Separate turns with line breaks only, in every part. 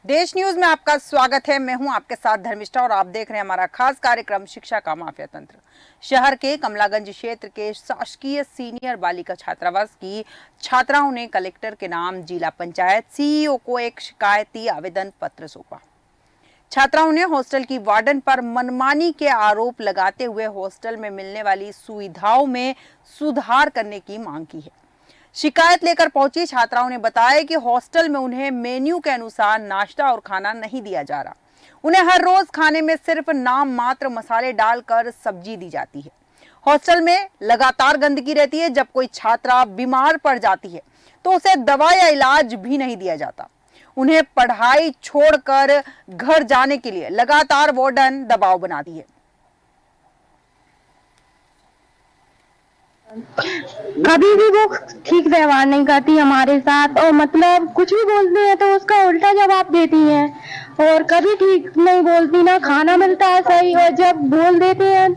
देश न्यूज में आपका स्वागत है। मैं हूं आपके साथ धर्मिष्ठा और आप देख रहे हैं हमारा खास कार्यक्रम शिक्षा का माफिया तंत्र। शहर के कमलागंज क्षेत्र के शासकीय सीनियर बालिका छात्रावास की छात्राओं ने कलेक्टर के नाम जिला पंचायत सीईओ को एक शिकायती आवेदन पत्र सौंपा। छात्राओं ने हॉस्टल की वार्डन पर मनमानी के आरोप लगाते हुए हॉस्टल में मिलने वाली सुविधाओं में सुधार करने की मांग की है। शिकायत लेकर पहुंची छात्राओं ने बताया कि हॉस्टल में उन्हें मेन्यू के अनुसार नाश्ता और खाना नहीं दिया जा रहा। उन्हें हर रोज खाने में सिर्फ नाम मात्र मसाले डालकर सब्जी दी जाती है। हॉस्टल में लगातार गंदगी रहती है। जब कोई छात्रा बीमार पड़ जाती है तो उसे दवा या इलाज भी नहीं दिया जाता। उन्हें पढ़ाई छोड़कर घर जाने के लिए लगातार वार्डन दबाव बनाती है।
कभी भी वो ठीक व्यवहार नहीं करती हमारे साथ, और मतलब कुछ भी बोलते हैं तो उसका उल्टा जवाब देती हैं। और कभी ठीक नहीं बोलती, ना खाना मिलता है सही, और जब बोल देते हैं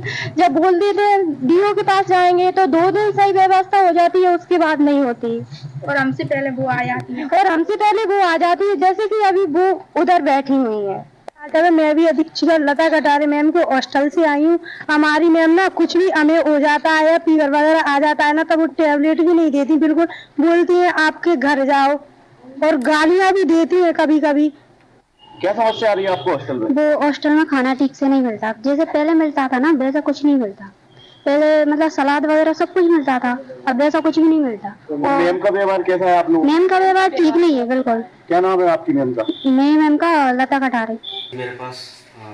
डीओ के पास जाएंगे तो 2 दिन सही व्यवस्था हो जाती है, उसके बाद नहीं होती। और हमसे पहले वो आ जाती है, जैसे कि अभी वो उधर बैठी हुई है। मैं भी अधीक्षक लता कटारे मैम के हॉस्टल से आई हूँ। हमारी मैम ना कुछ भी हमें हो जाता है या फीवर वगैरह आ जाता है ना, तब वो टेबलेट भी नहीं देती, बिल्कुल बोलती हैं आपके घर जाओ, और गालियाँ भी देती हैं कभी कभी।
क्या समस्या आ रही है आपको हॉस्टल में?
वो हॉस्टल में खाना ठीक से नहीं मिलता, जैसे पहले मिलता था ना वैसा कुछ नहीं मिलता। पहले मतलब सलाद वगैरह सब कुछ मिलता था, अब वैसा कुछ भी नहीं मिलता।
तो मैम का व्यवहार कैसा है आप लोग?
मैम का व्यवहार ठीक नहीं है बिल्कुल।
क्या नाम है आपकी मैम का?
मैम का लता कटारे।
मेरे पास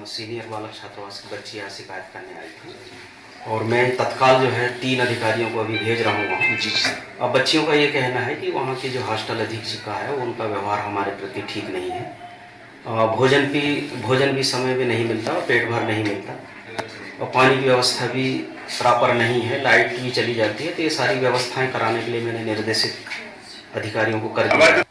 सीनियर बालक छात्रावास की बच्ची यहाँ शिकायत करने आई थी और मैं तत्काल जो है 3 अधिकारियों को अभी भेज रहा हूँ वहाँ। जी। अब बच्चियों का ये कहना है कि वहाँ की जो हॉस्टल अधीक्षिका है उनका व्यवहार हमारे प्रति ठीक नहीं है। भोजन भी समय पे नहीं मिलता, पेट भर नहीं मिलता, और पानी की व्यवस्था भी प्रॉपर नहीं है, लाइट भी चली जाती है। तो ये सारी व्यवस्थाएं कराने के लिए मैंने निर्देशित अधिकारियों को कर दिया।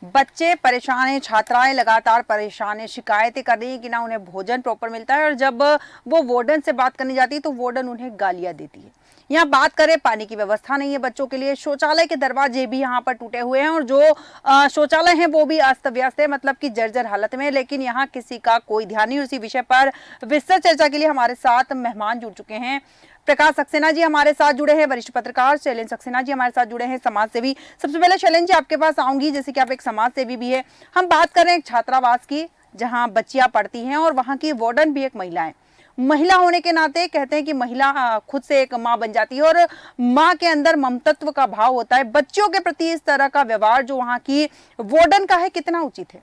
बच्चे परेशान हैं, छात्राएं लगातार परेशान हैं, शिकायतें कर रही हैं कि ना उन्हें भोजन प्रॉपर मिलता है, और जब वो वार्डन से बात करने जाती है तो वार्डन उन्हें गालियां देती है। यहाँ बात करें, पानी की व्यवस्था नहीं है बच्चों के लिए, शौचालय के दरवाजे भी यहाँ पर टूटे हुए हैं, और जो शौचालय हैं वो भी अस्त व्यस्त है, मतलब कि जर्जर हालत में। लेकिन यहाँ किसी का कोई ध्यान नहीं। उसी विषय पर विस्तृत चर्चा के लिए हमारे साथ मेहमान जुड़ चुके हैं। प्रकाश सक्सेना जी हमारे साथ जुड़े हैं, वरिष्ठ पत्रकार शैलेंद्र सक्सेना जी हमारे साथ जुड़े हैं, समाज सेवी। सबसे पहले शैलेंद्र जी आपके पास आऊंगी, जैसे कि आप एक समाज सेवी भी है। हम बात कर रहे हैं एक छात्रावास की जहां बच्चियां पढ़ती हैं और वहां की वार्डन भी एक महिला है। महिला होने के नाते कहते हैं कि महिला खुद से एक माँ बन जाती है, और माँ के अंदर ममतत्व का भाव होता है। बच्चों के प्रति इस तरह का व्यवहार जो वहां की वार्डन का है, कितना उचित है?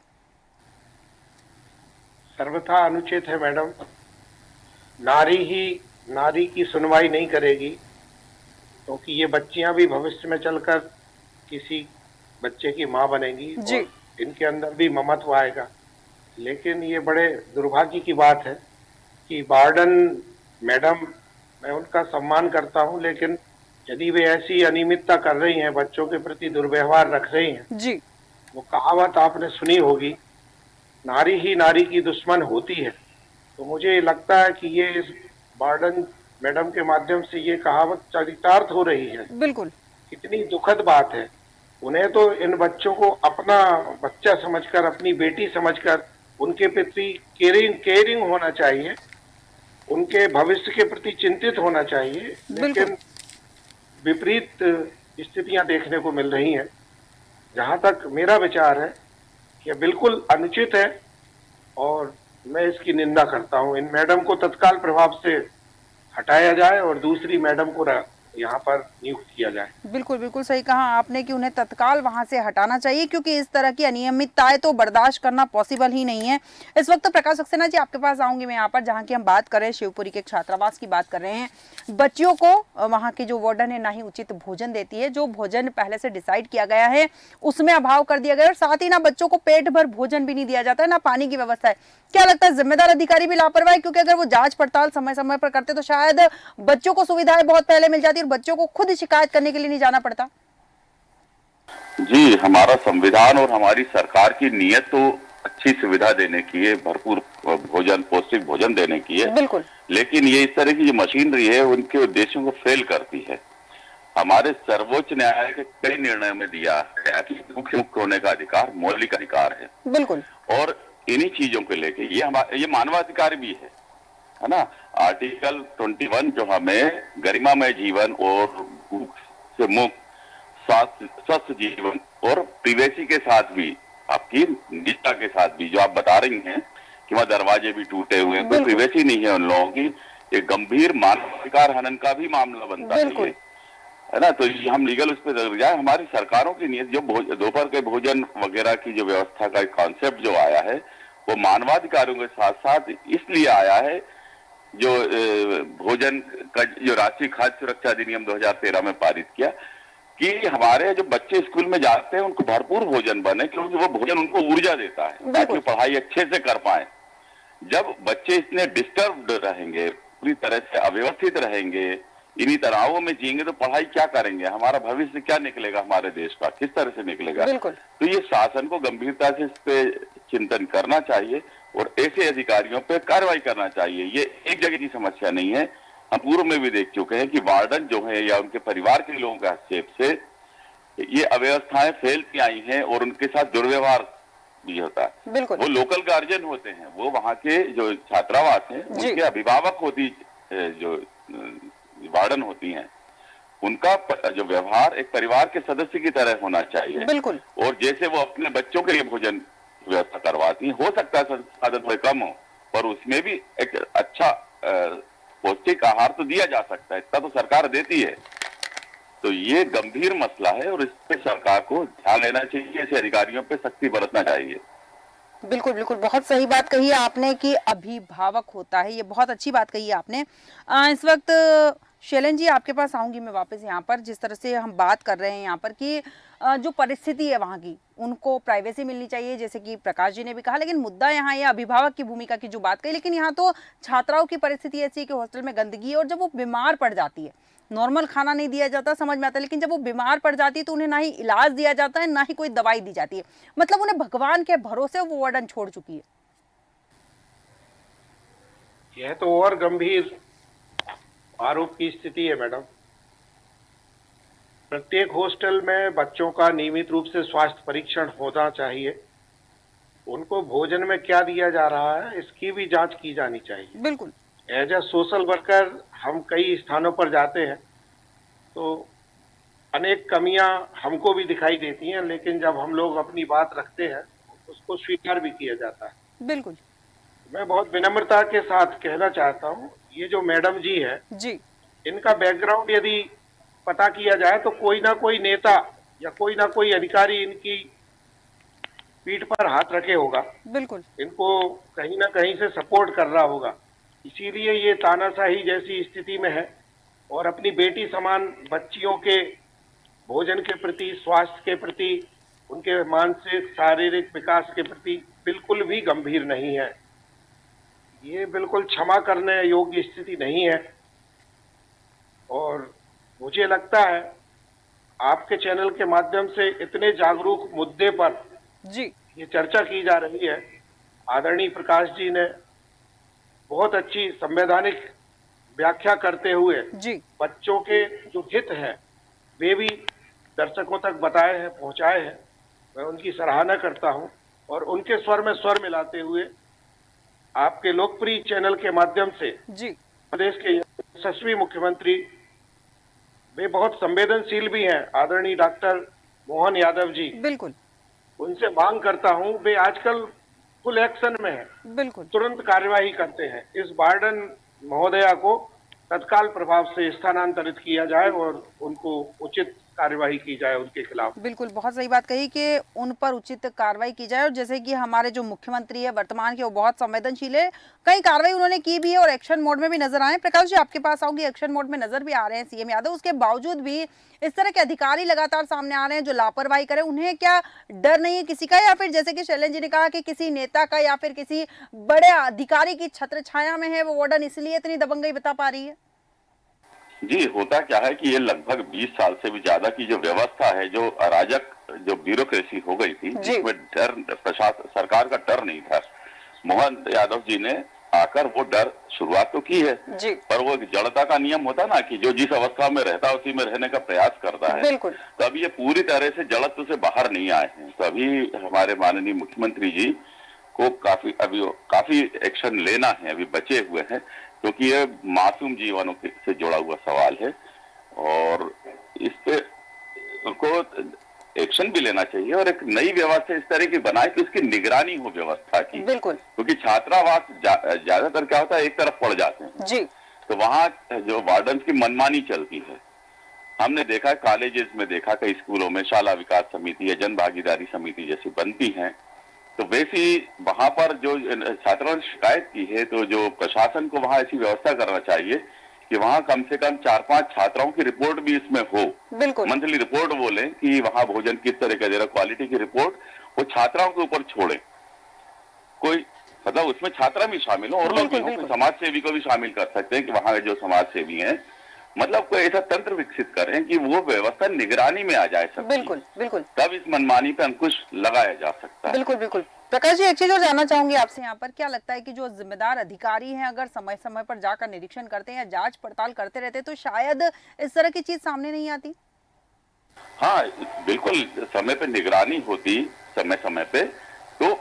सर्वथा अनुचित है मैडम। नारी की सुनवाई नहीं करेगी, क्योंकि ये बच्चियां भी भविष्य में चलकर किसी बच्चे की मां बनेंगी
जी।
और इनके अंदर भी ममत्व आएगा। लेकिन ये बड़े दुर्भाग्य की बात है कि वार्डन मैडम, मैं उनका सम्मान करता हूं, लेकिन यदि वे ऐसी अनियमितता कर रही हैं, बच्चों के प्रति दुर्व्यवहार रख रही हैं
जी।
वो कहावत आपने सुनी होगी, नारी ही नारी की दुश्मन होती है। तो मुझे लगता है कि ये इस वार्डन मैडम के माध्यम से ये कहावत चरितार्थ हो रही है।
बिल्कुल।
कितनी दुखद बात है। उन्हें तो इन बच्चों को अपना बच्चा समझकर, अपनी बेटी समझकर उनके प्रति केयरिंग होना चाहिए, उनके भविष्य के प्रति चिंतित होना चाहिए। लेकिन विपरीत स्थितियां देखने को मिल रही हैं। जहां तक मेरा विचार है कि बिल्कुल अनुचित है और मैं इसकी निंदा करता हूं। इन मैडम को तत्काल प्रभाव से हटाया जाए और दूसरी मैडम को यहाँ पर नियुक्त किया जाए।
बिल्कुल बिल्कुल सही कहा आपने कि उन्हें तत्काल वहां से हटाना चाहिए, क्योंकि इस तरह की अनियमितताएं तो बर्दाश्त करना पॉसिबल ही नहीं है। इस वक्त प्रकाश सक्सेना जी आपके पास आऊंगी मैं यहाँ पर, जहाँ की हम बात कर रहे हैं शिवपुरी के छात्रावास की बात कर रहे हैं। बच्चियों को वहाँ की जो वार्डन है ना ही उचित भोजन देती है, जो भोजन पहले से डिसाइड किया गया है उसमें अभाव कर दिया गया, और साथ ही ना बच्चों को पेट भर भोजन भी नहीं दिया जाता है, ना पानी की व्यवस्था है। क्या लगता है जिम्मेदार अधिकारी भी लापरवाह है? क्योंकि अगर वो जांच पड़ताल समय समय पर करते तो शायद बच्चों को सुविधाएं बहुत पहले मिल जाती और बच्चों को खुद शिकायत करने के लिए नहीं जाना पड़ता।
जी, हमारा संविधान और हमारी सरकार की नीयत तो अच्छी सुविधा देने की है, भरपूर भोजन, पौष्टिक भोजन देने की है।
बिल्कुल।
लेकिन ये इस तरह की जो मशीनरी है उनके उद्देश्यों को फेल करती है। हमारे सर्वोच्च न्यायालय के कई निर्णय में दिया है कि मुख्य होने का अधिकार मौलिक अधिकार है।
बिल्कुल।
और इन्हीं चीजों को लेके ये मानवाधिकार भी है ना। आर्टिकल 21 जो हमें गरिमामय जीवन और भूख से मुक्त स्वस्थ जीवन और प्रिवेसी के साथ भी, आपकी निजता के साथ भी, जो आप बता रही हैं कि वहाँ दरवाजे भी टूटे हुए हैं, कोई प्रिवेसी नहीं है उन लोगों की, एक गंभीर मानवाधिकार हनन का भी मामला बनता है ना। तो ये हम लीगल उस पर जाए। हमारी सरकारों की नीयत जो दोपहर के भोजन वगैरह की जो व्यवस्था का कॉन्सेप्ट जो आया है वो मानवाधिकारों के साथ साथ इसलिए आया है, जो भोजन का जो राष्ट्रीय खाद्य सुरक्षा अधिनियम 2013 में पारित किया कि हमारे जो बच्चे स्कूल में जाते हैं उनको भरपूर भोजन बने, क्योंकि वो भोजन उनको ऊर्जा देता है ताकि पढ़ाई अच्छे से कर पाए। जब बच्चे इतने डिस्टर्ब्ड रहेंगे, पूरी तरह से अव्यवस्थित रहेंगे, इन्हीं तनावों में जिएंगे तो पढ़ाई क्या करेंगे, हमारा भविष्य क्या निकलेगा, हमारे देश का किस तरह से निकलेगा। तो ये शासन को गंभीरता से इस पे चिंतन करना चाहिए और ऐसे अधिकारियों पे कार्रवाई करना चाहिए। ये एक जगह की समस्या नहीं है, हम पूर्व में भी देख चुके हैं कि वार्डन जो है या उनके परिवार के लोगों के हस्तक्षेप से ये अव्यवस्थाएं फैलती आई हैं और उनके साथ दुर्व्यवहार भी होता है। वो लोकल गार्जियन होते हैं, वो वहाँ के जो छात्रावास हैं उनके अभिभावक होती जो वार्डन होती हैं, उनका जो व्यवहार एक परिवार के सदस्य की तरह होना चाहिए।
बिल्कुल।
और जैसे वो अपने बच्चों के लिए भोजन व्यवस्था करवाती हैं, हो सकता है संसाधन थोड़े कम हो पर उसमें भी एक अच्छा पौष्टिक आहार तो दिया जा सकता है, इतना तो सरकार देती है। तो ये गंभीर मसला है और इस पे सरकार को ध्यान देना चाहिए, ऐसे अधिकारियों पे सख्ती बरतना चाहिए।
बिल्कुल बिल्कुल, बहुत सही बात कही है आपने कि अभिभावक होता है, ये बहुत अच्छी बात कही है आपने। इस वक्त शैलन जी आपके पास आऊंगी मैं वापस यहाँ पर। जिस तरह से हम बात कर रहे हैं यहाँ पर कि जो परिस्थिति है वहाँ की, उनको प्राइवेसी मिलनी चाहिए जैसे कि प्रकाश जी ने भी कहा, लेकिन मुद्दा यहाँ ये अभिभावक की भूमिका की जो बात कही, लेकिन यहाँ तो छात्राओं की परिस्थिति ऐसी है कि हॉस्टल में गंदगी है और जब वो बीमार पड़ जाती है, नॉर्मल खाना नहीं दिया जाता, समझ में आता है, लेकिन जब वो बीमार पड़ जाती है तो उन्हें ना ही इलाज दिया जाता है ना ही कोई दवाई दी जाती है। मतलब उन्हें भगवान के भरोसे वो वार्डन छोड़ चुकी है।
यह तो और गंभीर आरोप की स्थिति है मैडम। प्रत्येक हॉस्टल में बच्चों का नियमित रूप से स्वास्थ्य परीक्षण होना चाहिए। उनको भोजन में क्या दिया जा रहा है इसकी भी जांच की जानी चाहिए।
बिल्कुल।
एज ए सोशल वर्कर हम कई स्थानों पर जाते हैं तो अनेक कमियां हमको भी दिखाई देती हैं, लेकिन जब हम लोग अपनी बात रखते हैं उसको स्वीकार भी किया जाता है।
बिल्कुल।
मैं बहुत विनम्रता के साथ कहना चाहता हूँ, ये जो मैडम जी है
जी,
इनका बैकग्राउंड यदि पता किया जाए तो कोई ना कोई नेता या कोई ना कोई अधिकारी इनकी पीठ पर हाथ रखे होगा।
बिल्कुल।
इनको कहीं ना कहीं से सपोर्ट कर रहा होगा, इसीलिए ये तानाशाही जैसी स्थिति में है और अपनी बेटी समान बच्चियों के भोजन के प्रति, स्वास्थ्य के प्रति, उनके मानसिक शारीरिक विकास के प्रति बिल्कुल भी गंभीर नहीं है। ये बिल्कुल क्षमा करने योग्य स्थिति नहीं है और मुझे लगता है आपके चैनल के माध्यम से इतने जागरूक मुद्दे पर
जी
ये चर्चा की जा रही है। आदरणीय प्रकाश जी ने बहुत अच्छी संवैधानिक व्याख्या करते हुए
जी
बच्चों के जो हित है वे भी दर्शकों तक बताए हैं, पहुंचाए हैं। मैं उनकी सराहना करता हूं और उनके स्वर में स्वर मिलाते हुए आपके लोकप्रिय चैनल के माध्यम से
जी
प्रदेश के यशस्वी मुख्यमंत्री, वे बहुत संवेदनशील भी हैं, आदरणीय डॉक्टर मोहन यादव जी,
बिल्कुल,
उनसे मांग करता हूं, वे आजकल फुल एक्शन में हैं,
बिल्कुल,
तुरंत कार्यवाही करते हैं। इस वार्डन महोदया को तत्काल प्रभाव से स्थानांतरित किया जाए और उनको उचित कार्यवाही की जाए उनके खिलाफ।
बिल्कुल, बहुत सही बात कही कि उन पर उचित कार्रवाई की जाए। और जैसे कि हमारे जो मुख्यमंत्री है वर्तमान के, वो बहुत संवेदनशील है, कई कार्रवाई उन्होंने की भी है और एक्शन मोड में भी नजर आए। प्रकाश जी आपके पास आऊंगी, एक्शन मोड में नजर भी आ रहे हैं सीएम यादव, उसके बावजूद भी इस तरह के अधिकारी लगातार सामने आ रहे हैं जो लापरवाही करें। उन्हें क्या डर नहीं है किसी का, या फिर जैसे कि शैलेंद्र जी ने कहा कि किसी नेता का या फिर किसी बड़े अधिकारी की छत्र छाया में है वो वार्डन, इसलिए इतनी दबंगई बता पा रही है?
जी, होता क्या है कि ये लगभग 20 साल से भी ज्यादा की जो व्यवस्था है, जो अराजक जो ब्यूरोक्रेसी हो गई थी, जिसमें डर, प्रशासन, सरकार का डर नहीं था। मोहन यादव जी ने आकर वो डर शुरुआत तो की है,
जी
पर वो एक जड़ता का नियम होता ना कि जो जिस अवस्था में रहता है उसी में रहने का प्रयास करता है।
बिल्कुल।
तो अभी ये पूरी तरह से जड़त्व से बाहर नहीं आए हैं। तो अभी हमारे माननीय मुख्यमंत्री जी को काफी एक्शन लेना है, अभी बचे हुए हैं, क्योंकि ये मासूम जीवनों से जुड़ा हुआ सवाल है और इस पे उनको एक्शन भी लेना चाहिए और एक नई व्यवस्था इस तरह की बनाए कि उसकी निगरानी हो व्यवस्था की।
बिल्कुल।
क्योंकि छात्रावास ज्यादातर क्या होता है, एक तरफ पड़ जाते हैं
जी
तो वहाँ जो वार्डन की मनमानी चलती है। हमने देखा है कॉलेजेस में, देखा कई स्कूलों में शाला विकास समिति या जन भागीदारी समिति जैसी बनती हैं, तो वैसी वहां पर जो छात्रों ने शिकायत की है तो जो प्रशासन को वहां ऐसी व्यवस्था करना चाहिए कि वहां कम से कम 4-5 छात्राओं की रिपोर्ट भी इसमें हो।
बिल्कुल।
मंथली रिपोर्ट बोले कि वहां भोजन किस तरह का दे रहा, क्वालिटी की रिपोर्ट वो छात्राओं के ऊपर छोड़े। कोई मतलब उसमें छात्रा भी शामिल हो और लोग भी हो, कोई समाज सेवी को भी शामिल कर सकते हैं कि वहां के जो समाज सेवी हैं, मतलब कोई ऐसा तंत्र विकसित करें कि वो व्यवस्था निगरानी में आ जाए सब।
बिल्कुल बिल्कुल।
तब इस मनमानी पे अंकुश लगाया जा सकता है।
बिल्कुल बिल्कुल। प्रकाश जी, एक चीज और जानना चाहूंगी आपसे यहाँ पर, क्या लगता है कि जो जिम्मेदार अधिकारी हैं अगर समय समय पर जाकर निरीक्षण करते हैं या जांच पड़ताल करते रहते तो शायद इस तरह की चीज सामने नहीं आती?
हाँ बिल्कुल, समय पे निगरानी होती समय समय पे तो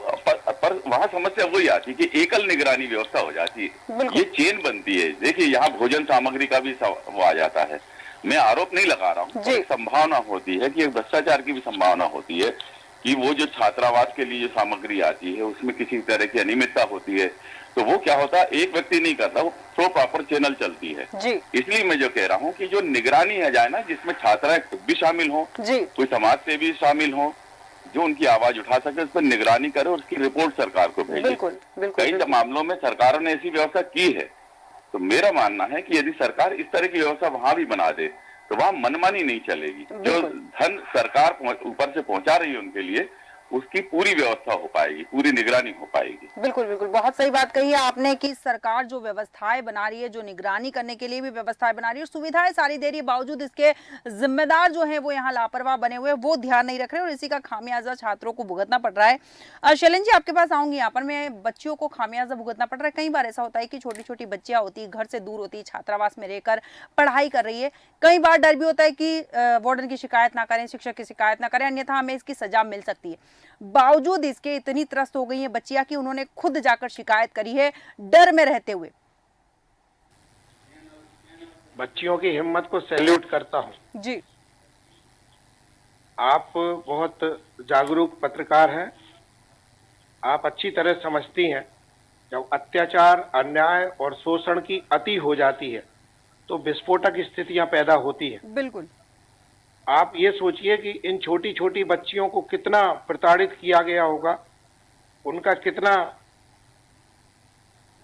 पर वहाँ समस्या वही आती कि एकल निगरानी व्यवस्था हो जाती है, ये चेन बनती है। देखिए यहाँ भोजन सामग्री का भी वो आ जाता है। मैं आरोप नहीं लगा रहा हूँ, एक संभावना होती है कि एक भ्रष्टाचार की भी संभावना होती है कि वो जो छात्रावास के लिए जो सामग्री आती है उसमें किसी तरह की अनियमितता होती है। तो वो क्या होता है, एक व्यक्ति नहीं करता, वो प्रॉपर चैनल चलती है। इसलिए मैं जो कह रहा हूँ कि जो निगरानी है जाए ना, जिसमें छात्राएं खुद भी शामिल हो, कोई समाज से भी शामिल हो, जो उनकी आवाज उठा सके, उस पर निगरानी करे और उसकी रिपोर्ट सरकार को भेजे। कई मामलों में सरकारों ने ऐसी व्यवस्था की है। तो मेरा मानना है कि यदि सरकार इस तरह की व्यवस्था वहां भी बना दे तो वहां मनमानी नहीं चलेगी। जो धन सरकार ऊपर से पहुंचा रही है उनके लिए, उसकी पूरी व्यवस्था हो पाएगी, पूरी निगरानी हो पाएगी।
बिल्कुल बिल्कुल, बहुत सही बात कही है आपने कि सरकार जो व्यवस्थाएं बना रही है, जो निगरानी करने के लिए भी व्यवस्थाएं बना रही है, सुविधाएं सारी दे रही है, बावजूद इसके जिम्मेदार जो है वो यहाँ लापरवाह बने हुए, वो ध्यान नहीं रख रहे और इसी का खामियाजा छात्रों को भुगतना पड़ रहा है। शैलेंद्र जी, आपके पास आऊंगी यहाँ पर मैं। बच्चियों को खामियाजा भुगतना पड़ रहा है। कई बार ऐसा होता है कि छोटी छोटी बच्चियां होती है, घर से दूर होती है, छात्रावास में रहकर पढ़ाई कर रही है। कई बार डर भी होता है कि वार्डन की शिकायत ना करें, शिक्षक की शिकायत ना करें, अन्यथा हमें इसकी सजा मिल सकती है। बावजूद इसके इतनी त्रस्त हो गई है बच्चियां कि उन्होंने खुद जाकर शिकायत करी है, डर में रहते हुए।
बच्चियों की हिम्मत को सैल्यूट करता हूं
जी।
आप बहुत जागरूक पत्रकार हैं। आप अच्छी तरह समझती हैं जब अत्याचार, अन्याय और शोषण की अति हो जाती है तो विस्फोटक स्थितियां पैदा होती है।
बिल्कुल।
आप ये सोचिए कि इन छोटी छोटी बच्चियों को कितना प्रताड़ित किया गया होगा, उनका कितना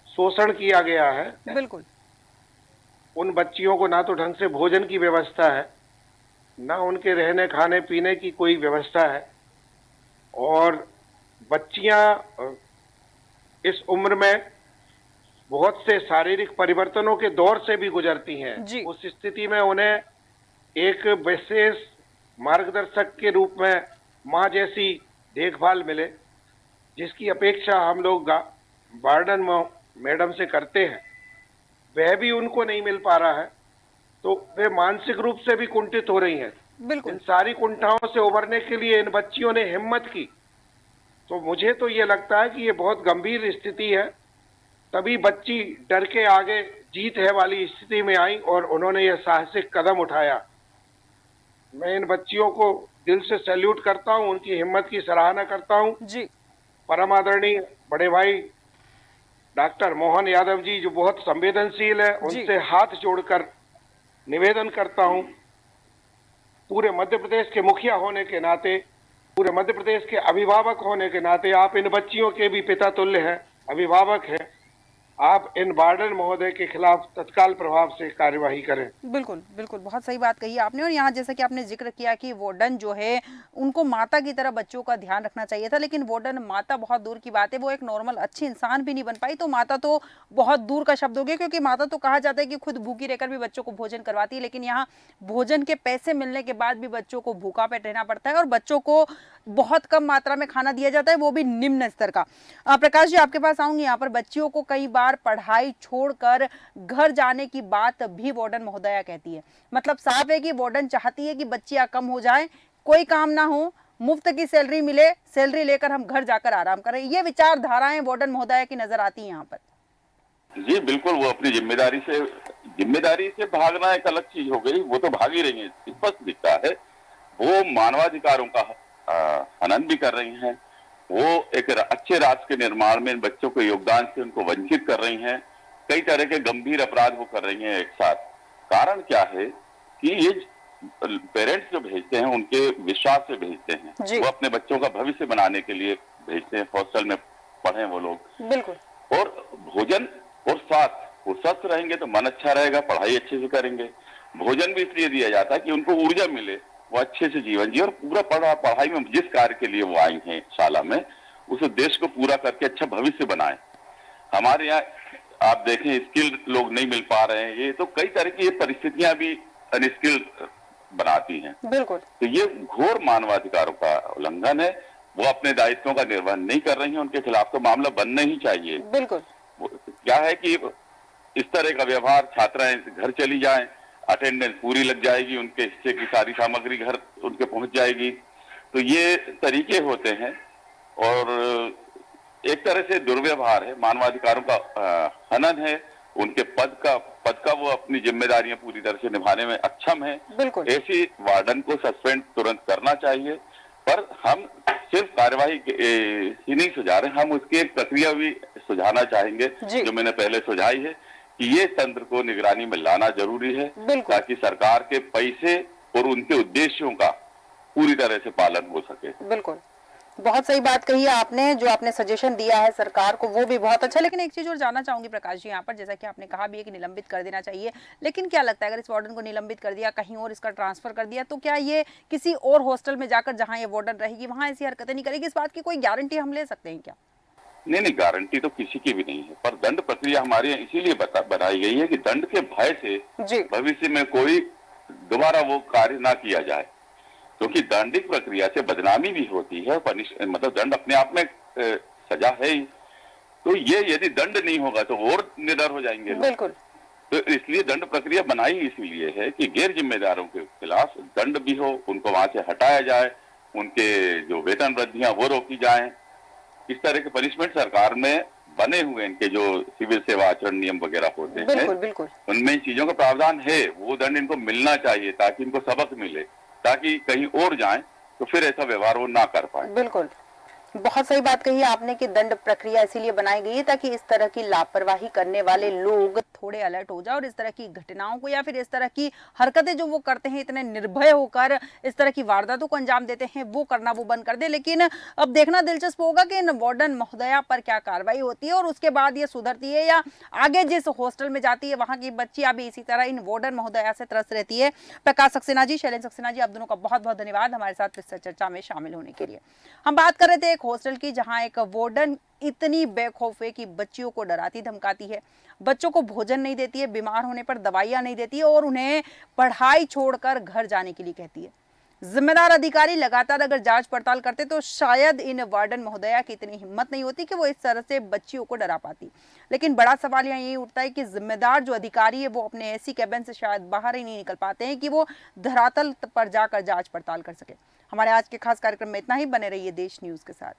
शोषण किया गया है।
बिल्कुल।
उन बच्चियों को ना तो ढंग से भोजन की व्यवस्था है, ना उनके रहने खाने पीने की कोई व्यवस्था है, और बच्चियां इस उम्र में बहुत से शारीरिक परिवर्तनों के दौर से भी गुजरती हैं। उस स्थिति में उन्हें एक विशेष मार्गदर्शक के रूप में माँ जैसी देखभाल मिले, जिसकी अपेक्षा हम लोग वार्डन मैडम से करते हैं, वह भी उनको नहीं मिल पा रहा है। तो वे मानसिक रूप से भी कुंठित हो रही हैं।
बिल्कुल।
इन सारी कुंठाओं से उबरने के लिए इन बच्चियों ने हिम्मत की। तो मुझे तो ये लगता है कि ये बहुत गंभीर स्थिति है। तभी बच्ची डर के आगे जीत है वाली स्थिति में आई और उन्होंने ये साहसिक कदम उठाया। मैं इन बच्चियों को दिल से सैल्यूट करता हूं, उनकी हिम्मत की सराहना करता हूं।
जी।
परम आदरणीय बड़े भाई डॉक्टर मोहन यादव जी जो बहुत संवेदनशील है, उनसे हाथ जोड़कर निवेदन करता हूं, पूरे मध्य प्रदेश के मुखिया होने के नाते, पूरे मध्य प्रदेश के अभिभावक होने के नाते, आप इन बच्चियों के भी पिता तुल्य हैं, अभिभावक हैं, आप इन वार्डन महोदय के खिलाफ तत्काल प्रभाव से कार्यवाही करें।
बिल्कुल बिल्कुल, बहुत सही बात कही आपने। और यहाँ जैसा कि आपने जिक्र किया कि वार्डन जो है उनको माता की तरह बच्चों का ध्यान रखना चाहिए था, लेकिन वार्डन माता बहुत दूर की बात है, वो एक नॉर्मल अच्छी इंसान भी नहीं बन पाई। तो माता तो बहुत दूर का शब्द हो गया, क्योंकि माता तो कहा जाता है कि खुद भूखी रहकर भी बच्चों को भोजन करवाती है, लेकिन यहाँ भोजन के पैसे मिलने के बाद भी बच्चों को भूखा पेट रहना पड़ता है और बच्चों को बहुत कम मात्रा में खाना दिया जाता है, वो भी निम्न स्तर का। प्रकाश जी, आपके पास आऊंगी। यहाँ पर बच्चियों को कई बार बार पढ़ाई छोड़कर घर जाने की बात भी वार्डन महोदया कहती है। मतलब साफ है कि वार्डन चाहती है कि बच्चियां कम हो जाएं, कोई काम ना हो, मुफ्त की सैलरी मिले, सैलरी लेकर हम घर जाकर आराम करें। ये विचारधाराएं वार्डन महोदया की नजर आती हैं यहाँ पर।
जी बिल्कुल, वो अपनी जिम्मेदारी से भागना एक अलग चीज हो गई, वो तो भाग ही रही है, स्पष्ट दिखता है। वो मानवाधिकारों का हनन भी कर रही हैं, वो एक अच्छे राष्ट्र के निर्माण में बच्चों के योगदान से उनको वंचित कर रही हैं, कई तरह के गंभीर अपराध वो कर रही हैं एक साथ। कारण क्या है कि ये पेरेंट्स जो भेजते हैं उनके विश्वास से भेजते हैं, वो अपने बच्चों का भविष्य बनाने के लिए भेजते हैं, हॉस्टल में पढ़े वो लोग।
बिल्कुल।
और भोजन और स्वास्थ्य, वो स्वस्थ रहेंगे तो मन अच्छा रहेगा, पढ़ाई अच्छे से करेंगे। भोजन भी इसलिए दिया जाता है कि उनको ऊर्जा मिले, वो अच्छे से जीवन जिए और पूरा पढ़ाई में जिस कार्य के लिए वो आई हैं शाला में, उस उद्देश्य को पूरा करके अच्छा भविष्य बनाए। हमारे यहाँ आप देखें स्किल्ड लोग नहीं मिल पा रहे हैं, ये तो कई तरह की परिस्थितियां भी अनस्किल्ड बनाती हैं।
बिल्कुल।
तो ये घोर मानवाधिकारों का उल्लंघन है। वो अपने दायित्वों का निर्वहन नहीं कर रही हैं, उनके खिलाफ तो मामला बनना ही चाहिए।
बिल्कुल।
क्या है कि इस तरह का व्यवहार, छात्राएं घर चली जाएं, अटेंडेंस पूरी लग जाएगी, उनके हिस्से की सारी सामग्री घर उनके पहुंच जाएगी, तो ये तरीके होते हैं और एक तरह से दुर्व्यवहार है, मानवाधिकारों का हनन है। उनके पद का वो अपनी जिम्मेदारियां पूरी तरह से निभाने में अक्षम है।
बिल्कुल।
ऐसी वार्डन को सस्पेंड तुरंत करना चाहिए। पर हम सिर्फ कार्यवाही ही नहीं सुझा रहे, हम उसकी एक प्रक्रिया भी सुझाना चाहेंगे जो मैंने पहले सुझाई है कि ये तंत्र को निगरानी में लाना जरूरी है, ताकि सरकार के पैसे और उनके उद्देश्यों का पूरी तरह से पालन हो सके।
बिल्कुल, बहुत सही बात कही है आपने। जो आपने सजेशन दिया है सरकार को वो भी बहुत अच्छा। लेकिन एक चीज और जानना चाहूंगी प्रकाश जी यहाँ पर, जैसा कि आपने कहा भी है कि निलंबित कर देना चाहिए, लेकिन क्या लगता है अगर इस वार्डन को निलंबित कर दिया, कहीं और इसका ट्रांसफर कर दिया, तो क्या ये किसी और हॉस्टल में जाकर जहाँ ये वार्डन रहेगी वहां ऐसी हरकतें नहीं करेगी? इस बात की कोई गारंटी हम ले सकते हैं क्या?
नहीं, गारंटी तो किसी की भी नहीं है, पर दंड प्रक्रिया हमारे यहाँ इसीलिए बनाई गई है कि दंड के भय से भविष्य में कोई दोबारा वो कार्य ना किया जाए, क्योंकि दंडिक प्रक्रिया से बदनामी भी होती है। मतलब दंड अपने आप में सजा है ही, तो ये यदि दंड नहीं होगा तो और निडर हो जाएंगे।
बिल्कुल।
तो इसलिए दंड प्रक्रिया बनाई इसीलिए है कि गैर जिम्मेदारों के खिलाफ दंड भी हो, उनको वहां से हटाया जाए, उनके जो वेतन वृद्धियां वो रोकी जाए। इस तरह के पनिशमेंट सरकार में बने हुए इनके जो सिविल सेवा आचरण नियम वगैरह होते हैं,
बिल्कुल बिल्कुल,
उनमें इन चीजों का प्रावधान है। वो दंड इनको मिलना चाहिए ताकि इनको सबक मिले, ताकि कहीं और जाएं तो फिर ऐसा व्यवहार वो ना कर पाए।
बिल्कुल, बहुत सही बात कही आपने कि दंड प्रक्रिया इसीलिए बनाई गई है ताकि इस तरह की लापरवाही करने वाले लोग थोड़े अलर्ट हो जाए और इस तरह की घटनाओं को या फिर इस तरह की हरकतें जो वो करते हैं, इतने निर्भय होकर इस तरह की वारदातों को अंजाम देते हैं, वो करना वो बंद कर दे। लेकिन अब देखना दिलचस्प होगा कि इन वार्डन महोदया पर क्या कार्रवाई होती है और उसके बाद ये सुधरती है या आगे जिस हॉस्टल में जाती है वहां की बच्चियां भी इसी तरह इन वार्डन महोदया से त्रस्त रहती है। प्रकाश सक्सेना जी, शैलेंद्र सक्सेना जी, आप दोनों का बहुत बहुत धन्यवाद हमारे साथ इस चर्चा में शामिल होने के लिए। हम बात कर रहे थे एक हॉस्टल की जहां एक वार्डन इतनी बेखौफ है कि बच्चियों को डराती धमकाती है, बच्चों को भोजन नहीं देती है, बीमार होने पर दवाइयां नहीं देती है और उन्हें पढ़ाई छोड़कर घर जाने के लिए कहती है। जिम्मेदार अधिकारी लगातार अगर जांच पड़ताल करते तो शायद इन वार्डन महोदया की इतनी हिम्मत नहीं होती कि वो इस तरह से बच्चियों को डरा पाती। लेकिन बड़ा सवाल यहाँ यही उठता है कि जिम्मेदार जो अधिकारी है वो अपने ऐसी कैबिन से शायद बाहर ही नहीं निकल पाते हैं कि वो धरातल पर जाकर जांच पड़ताल कर सके। हमारे आज के खास कार्यक्रम में इतना ही। बने रहिए देश न्यूज के साथ।